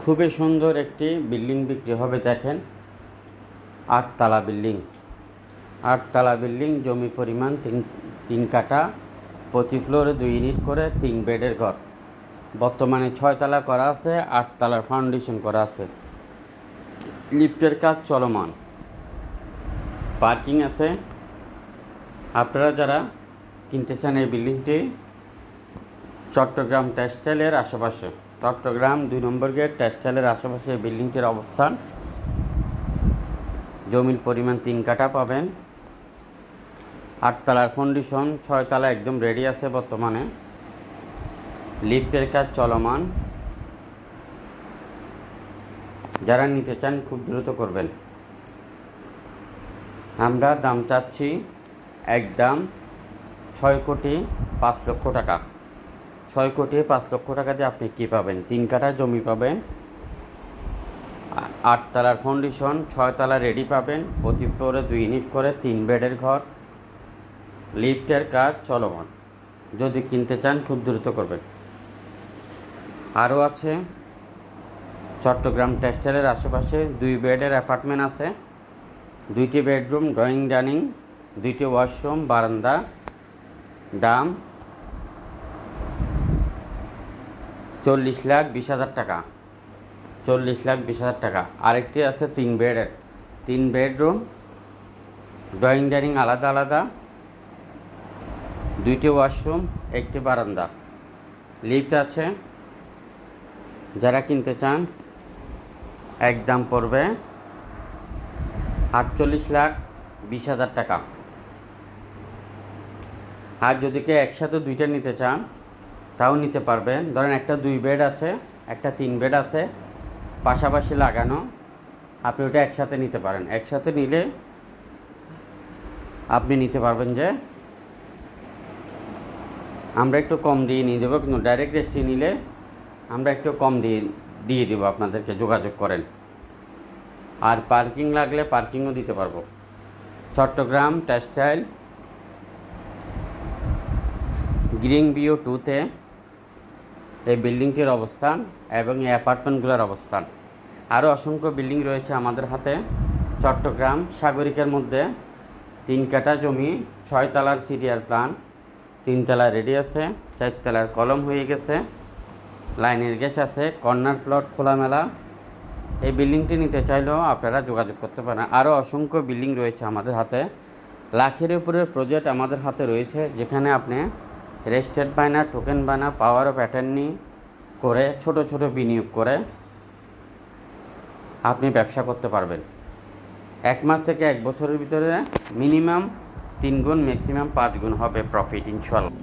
খুবই সুন্দর একটি বিল্ডিং বিক্রি হবে। দেখেন, 8 তলা বিল্ডিং। 8 তলা বিল্ডিং, জমি পরিমাণ 3 কাঠা, প্রতি ফ্লোরে 2 ইউনিট করে 3 বেডের ঘর। বর্তমানে 6 তলা করা আছে, 8 তলার ফাউন্ডেশন করা আছে, লিফটের কাজ চলমান, পার্কিং আছে। আপনারা যারা কিনতে চান এই বিল্ডিংটি চট্টগ্রাম টেক্সটাইলের আশেপাশে, চট্টগ্রাম 2 নম্বর গেট টেক্সটাইলের আশেপাশে এই বিল্ডিংটির অবস্থান। জমির পরিমাণ 3 কাঠা পাবেন। 8 তলার ফাউন্ডেশন, 6 তলা একদম রেডি আছে বর্তমানে, লিফটের কাজ চলমান। যারা নিতে চান খুব দ্রুত করবেন। আমরা দাম চাচ্ছি একদম 6,05,00,000 টাকা। 6,05,00,000 টাকা দিয়ে আপনি কী পাবেন? 3 কাঠা জমি পাবেন, 8 তলার ফাউন্ডেশন, 6 তলা রেডি পাবেন, প্রতি ফ্লোরে 2 ইউনিট করে 3 বেডের ঘর, লিফটের কাজ চলমান। যদি কিনতে চান খুব দ্রুত করবেন। আরও আছে চট্টগ্রাম টেক্সটাইলের আশেপাশে 2 বেডের অ্যাপার্টমেন্ট আছে, 2টি বেডরুম, ড্রয়িং ডাইনিং, 2টি ওয়াশরুম, বারান্দা। দাম 40,20,000 টাকা। 40,20,000 টাকা। আরেকটি আছে 3 বেডের, 3 বেডরুম, ড্রয়িং ডাইনিং আলাদা আলাদা, 2টি ওয়াশরুম, 1টি বারান্দা, লিফট আছে। যারা কিনতে চান একদম পড়বে 48,20,000 টাকা। আর যদি কেউ একসাথে 2টা নিতে চান তাও নিতে পারবেন। ধরেন একটা 2 বেড আছে, একটা 3 বেড আছে, পাশাপাশি লাগানো, আপনি ওটা একসাথে নিতে পারেন। একসাথে নিলে আপনি নিতে পারবেন যে আমরা একটু কম দিয়ে নিয়ে দেবো, কিন্তু ডাইরেক্ট রেজিস্ট্রি নিলে আমরা একটু কম দিয়ে দেবো আপনাদেরকে, যোগাযোগ করেন। আর পার্কিং লাগলে পার্কিংও দিতে পারবো। চট্টগ্রাম টেক্সটাইল গ্রিন ভিউ 2-তে এই বিল্ডিংটির অবস্থান এবং এই অ্যাপার্টমেন্টগুলোর অবস্থান। আরও অসংখ্য বিল্ডিং রয়েছে আমাদের হাতে। চট্টগ্রাম সাগরিকার মধ্যে 3 কাঠা জমি, 6 তলার সিরিয়াল প্ল্যান, 3 তলা রেডি আছে, 4 তলার কলম হয়ে গেছে, লাইনের গ্যাস আছে, কর্নার প্লট খোলামেলা। এই বিল্ডিংটি নিতে চাইলেও আপনারা যোগাযোগ করতে পারেন। আরও অসংখ্য বিল্ডিং রয়েছে আমাদের হাতে। লাখের উপরের প্রজেক্ট আমাদের হাতে রয়েছে, যেখানে আপনি রেজিস্টার্ড বায়না, টোকেন বায়না, পাওয়ার অফ অ্যাটর্নি করে ছোট ছোট বিনিয়োগ করে আপনি ব্যবসা করতে পারবেন। 1 মাস থেকে 1 বছরের ভিতরে মিনিমাম 3 গুণ, ম্যাক্সিমাম 5 গুণ হবে প্রফিট ইনশাআল্লাহ।